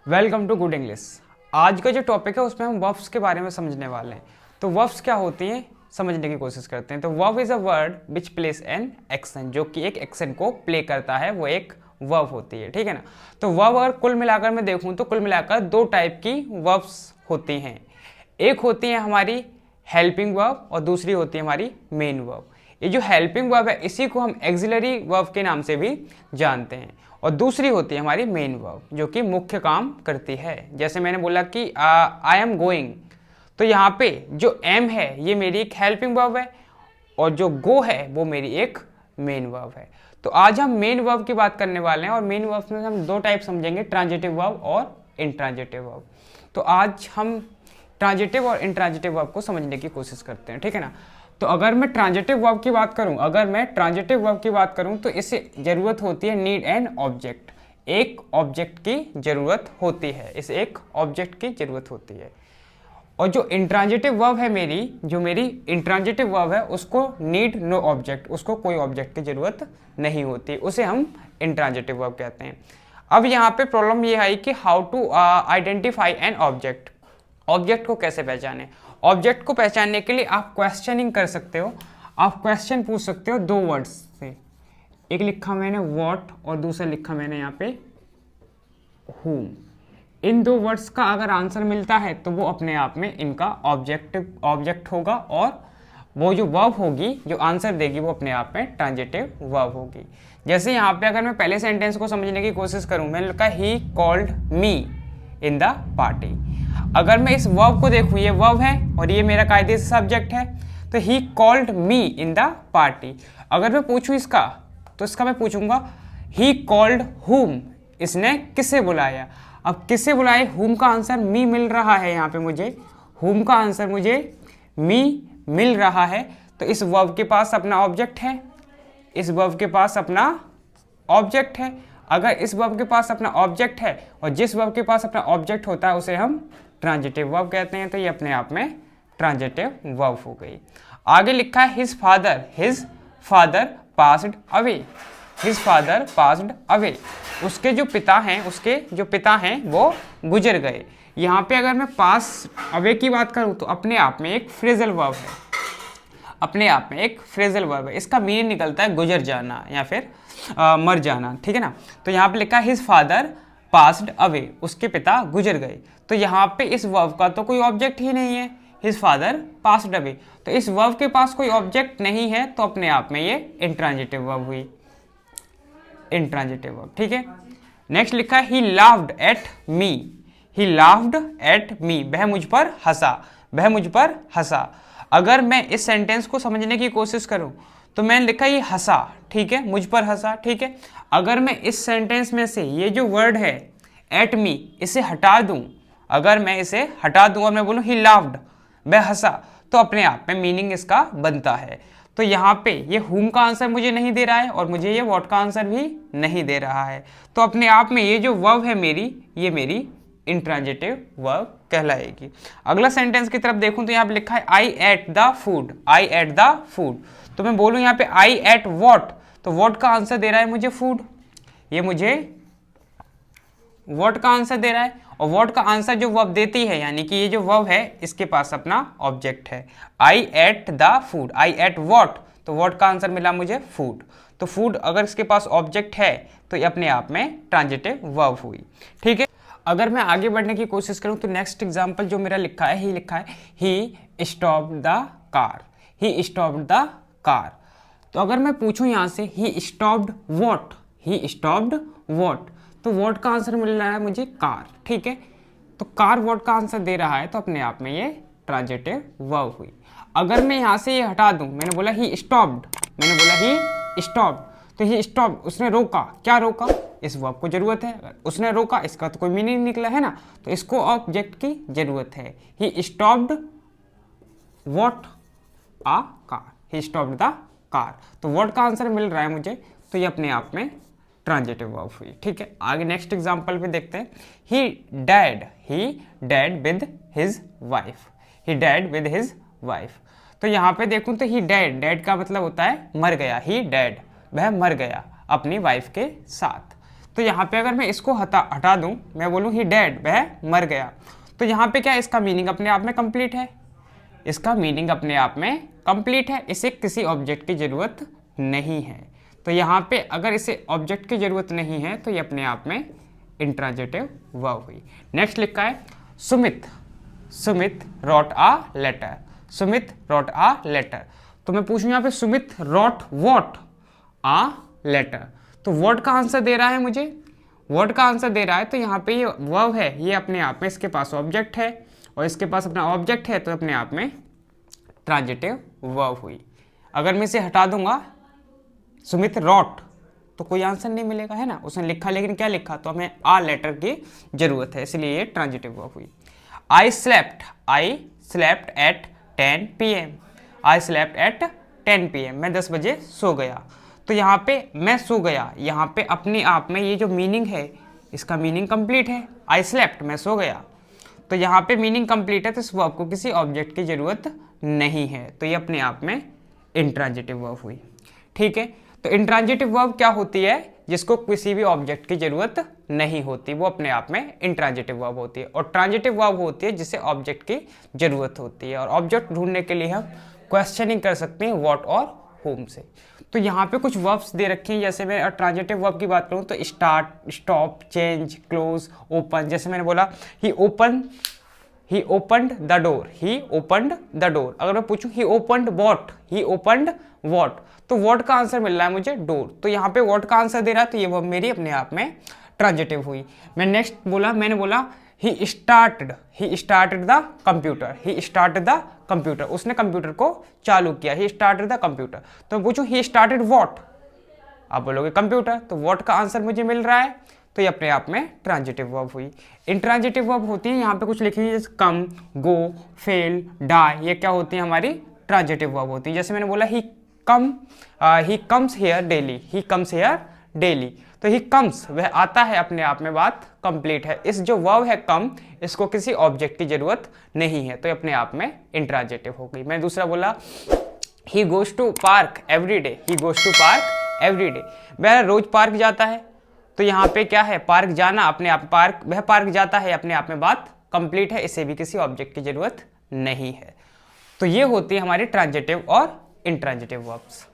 Welcome to good English. आज का जो टॉपिक है उसमें हम वर्ब्स के बारे में समझने वाले हैं। तो वर्ब्स क्या होती हैं समझने की कोशिश करते हैं। तो verb is a word which place an action, जो कि एक एक्शन को प्ले करता है, वो एक वर्ब होती है। ठीक है ना। तो वर्ब अगर कुल मिलाकर मैं देखूं तो कुल मिलाकर दो टाइप की वर्ब्स होती हैं। एक होती है हमारी हेल्पिंग वर्ब और दूसरी होती है हमारी मेन वर्ब। ये जो हेल्पिंग वर्ब है इसी को हम एक्सिलरी वर्ब के नाम से भी जानते हैं, और दूसरी होती है हमारी मेन वर्ब जो कि मुख्य काम करती है। जैसे मैंने बोला कि आई एम गोइंग, तो यहाँ पे जो एम है ये मेरी एक हेल्पिंग वर्ब है और जो गो है वो मेरी एक मेन वर्ब है। तो आज हम मेन वर्ब की बात करने वाले हैं और मेन वर्ब में हम दो टाइप समझेंगे, ट्रांजिटिव वर्ब और इंट्रांजिटिव वर्ब। तो आज हम ट्रांजिटिव और इंट्रांजिटिव वर्ब को समझने की कोशिश करते हैं। ठीक है ना। तो अगर मैं ट्रांजिटिव वर्ब की बात करूं, तो इसे जरूरत होती है नीड एन ऑब्जेक्ट। एक ऑब्जेक्ट की जरूरत होती है, इसे एक ऑब्जेक्ट की जरूरत होती है। और जो इंट्रांजिटिव वर्ब है जो मेरी इंट्रांजिटिव वर्ब है उसको नीड नो ऑब्जेक्ट, उसको कोई ऑब्जेक्ट की जरूरत नहीं होती, उसे हम इंट्रांजिटिव वर्ब कहते हैं। अब यहाँ पे प्रॉब्लम ये आई कि how to identify an object. Object को कैसे पहचाने। ऑब्जेक्ट को पहचानने के लिए आप क्वेश्चनिंग कर सकते हो, आप क्वेश्चन पूछ सकते हो दो वर्ड्स से। एक लिखा मैंने व्हाट और दूसरा लिखा मैंने यहाँ पे whom। इन दो वर्ड्स का अगर आंसर मिलता है तो वो अपने आप में इनका ऑब्जेक्ट होगा, और वो जो वर्ब होगी जो आंसर देगी वो अपने आप में ट्रांजिटिव वर्ब होगी। जैसे यहाँ पे अगर मैं पहले सेंटेंस को समझने की कोशिश करूँ, मैंने लिखा he called me in the party. अगर मैं इस वर्ब को देखूँ, ये वर्ब है और ये मेरा कायदे से सब्जेक्ट है, तो he called me in the party. अगर मैं पूछूँ इसका, तो इसका मैं पूछूंगा ही कॉल्ड हुम, इसने किसे बुलाया। अब किसे बुलाए, हुम का आंसर मी मिल रहा है, यहाँ पे मुझे हुम का आंसर मुझे मी मिल रहा है। तो इस वर्ब के पास अपना ऑब्जेक्ट है, इस वर्ब के पास अपना ऑब्जेक्ट है। अगर इस वर्ब के पास अपना ऑब्जेक्ट है और जिस वर्ब के पास अपना ऑब्जेक्ट होता है उसे हम ट्रांजिटिव वर्ब कहते हैं, तो ये अपने आप में ट्रांजिटिव वर्ब हो गई। आगे लिखा है his father passed away, his father passed away. उसके जो पिता हैं वो गुजर गए। यहाँ पे अगर मैं पास अवे की बात करूँ तो अपने आप में एक फ्रेजल वर्ब है, अपने आप में एक फ्रेजल वर्ब है। इसका मीनिंग निकलता है गुजर जाना या फिर मर जाना। ठीक है ना। तो यहाँ पे लिखा है हिज फादर पास्ड अवे, उसके पिता गुजर गए। तो यहाँ पे इस वर्ब का तो कोई ऑब्जेक्ट ही नहीं है, हिज फादर पास्ड अवे। तो इस वर्ब के पास कोई ऑब्जेक्ट नहीं है, तो अपने आप में ये इंट्रांजिटिव वर्ब हुई, इंट्रांजिटिव वर्ब। ठीक है। नेक्स्ट लिखा है ही laughed at me, he laughed at me, वह मुझ पर हंसा, वह मुझ पर हंसा। अगर मैं इस सेंटेंस को समझने की कोशिश करूं तो मैंने लिखा ये हंसा, ठीक है, मुझ पर हंसा। ठीक है। अगर मैं इस सेंटेंस में से ये जो वर्ड है एट मी, इसे हटा दूं, अगर मैं इसे हटा दूं और मैं बोलूं ही लाफ्ड, वह हंसा, तो अपने आप में मीनिंग इसका बनता है। तो यहाँ पे ये हुम का आंसर मुझे नहीं दे रहा है और मुझे ये व्हाट का आंसर भी नहीं दे रहा है। तो अपने आप में ये जो वर्ब है ये मेरी इंट्रांजिटिव वर्ब कहलाएगी। अगला सेंटेंस की तरफ देखूं तो यहाँ पे लिखा है I ate the food, I ate the food. तो मैं बोलूं यहाँ पे आई एट व्हाट, तो व्हाट का आंसर दे रहा है मुझे फूड, ये मुझे व्हाट का आंसर दे रहा है। और व्हाट का आंसर जो वर्ब देती है, यानी कि ये जो वर्ब है इसके पास अपना ऑब्जेक्ट है। I ate the food, I ate what, तो व्हाट का आंसर मिला मुझे फूड। तो फूड अगर इसके पास ऑब्जेक्ट है तो ये अपने आप में ट्रांजिटिव वर्ब हुई। ठीक है। अगर मैं आगे बढ़ने की कोशिश करूं तो नेक्स्ट एग्जांपल जो मेरा लिखा है he stopped the car, he stopped the car. तो अगर मैं पूछूं यहाँ से ही stopped what, he stopped what, तो व्हाट का आंसर मिल रहा है मुझे कार। ठीक है। तो कार व्हाट का आंसर दे रहा है, तो अपने आप में ये ट्रांजिटिव वर्ब हुई। अगर मैं यहाँ से ये हटा दूं, मैंने बोला ही स्टॉप्ड, मैंने बोला ही स्टॉप्ड, तो ही स्टॉप, उसने रोका, क्या रोका, इस वर्ब को जरूरत है, उसने रोका, इसका तो कोई मीनिंग निकला है ना, तो इसको ऑब्जेक्ट की जरूरत है। He stopped what a car, he stopped the car, तो व्हाट का आंसर मिल रहा है मुझे, तो ये अपने आप में ट्रांजिटिव वर्ब हुई। ठीक है। आगे नेक्स्ट एग्जांपल पे देखते हैं। He dad with his wife, he dad with his wife. तो यहाँ पे देखूं तो ही डैड का मतलब होता है मर गया, ही डैड, वह मर गया अपनी वाइफ के साथ। तो यहाँ पे अगर मैं इसको हटा दूँ, मैं बोलूँ ही डेड, वह मर गया, तो यहाँ पे क्या है, इसका मीनिंग अपने आप में कंप्लीट है, इसका मीनिंग अपने आप में कंप्लीट है, इसे किसी ऑब्जेक्ट की ज़रूरत नहीं है। तो यहाँ पे अगर इसे ऑब्जेक्ट की ज़रूरत नहीं है तो ये अपने आप में इंट्रांजिटिव वर्ब हुई। नेक्स्ट लिखा है Sumit wrote a letter, Sumit wrote a letter. तो मैं पूछूं यहाँ पे Sumit wrote what a letter, तो वॉट का आंसर दे रहा है मुझे, वॉट का आंसर दे रहा है, तो यहाँ पे ये वर्ब है, ये अपने आप में इसके पास ऑब्जेक्ट है और इसके पास अपना ऑब्जेक्ट है, तो अपने आप में ट्रांजिटिव वर्ब हुई। अगर मैं इसे हटा दूंगा सुमित रॉट तो कोई आंसर नहीं मिलेगा, है ना, उसने लिखा लेकिन क्या लिखा, तो हमें आ लेटर की जरूरत है, इसलिए ये ट्रांजिटिव वर्ब हुई। I slept at 10 PM, I slept at 10 PM, मैं 10 बजे सो गया। तो यहाँ पे मैं सो गया, यहाँ पे अपने आप में ये जो मीनिंग है इसका मीनिंग कंप्लीट है, आई स्लेप्ट, मैं सो गया, तो यहाँ पे मीनिंग कंप्लीट है, तो इस वर्ब को किसी ऑब्जेक्ट की जरूरत नहीं है, तो ये अपने आप में इंट्रांजिटिव वर्ब हुई। ठीक है, तो इंट्रांजिटिव वर्ब क्या होती है, जिसको किसी भी ऑब्जेक्ट की जरूरत नहीं होती, वो अपने आप में इंट्रांजिटिव वर्ब होती है। और ट्रांजिटिव वर्ब होती है जिसे ऑब्जेक्ट की जरूरत होती है, और ऑब्जेक्ट ढूंढने के लिए हम क्वेश्चनिंग कर सकते हैं व्हाट और होम से। तो यहाँ पे कुछ वर्ब्स दे रखे हैं, जैसे मैं ट्रांजिटिव वर्ब की बात करूँ तो start, stop, change, close, open. जैसे मैंने बोला he opened the door, he opened the door. अगर मैं पूछूं he opened what, he opened what, तो वॉट का आंसर मिल रहा है मुझे डोर, तो यहाँ पे वॉट का आंसर दे रहा है, तो ये वर्ब मेरी अपने आप में ट्रांजिटिव हुई। मैंने बोला he started the computer, he started the computer, उसने कंप्यूटर को चालू किया, ही स्टार्टेड द कंप्यूटर। तो मैं पूछूं ही स्टार्टेड वॉट, आप बोलोगे कंप्यूटर, तो वॉट का आंसर मुझे मिल रहा है, तो ये अपने आप में ट्रांजिटिव वर्ब हुई। इंट्रांजिटिव वर्ब होती है, यहाँ पे कुछ लिखी है जैसे कम, गो, फेल, डाई, ये क्या होती है, हमारी ट्रांजिटिव वर्ब होती है। जैसे मैंने बोला he comes here daily, he comes here daily, तो ही कम्स, वह आता है, अपने आप में बात कंप्लीट है। इस जो वर्ब है कम, इसको किसी ऑब्जेक्ट की जरूरत नहीं है, तो अपने आप में इंट्रांजिटिव हो गई। मैं दूसरा बोला he goes to park every day, he goes to park every day, वह रोज पार्क जाता है, तो यहाँ पे क्या है, पार्क जाना, अपने आप पार्क, वह पार्क जाता है, अपने आप में बात कंप्लीट है, इसे भी किसी ऑब्जेक्ट की जरूरत नहीं है। तो ये होती है हमारी ट्रांजिटिव और इंट्रांजिटिव वर्ब्स।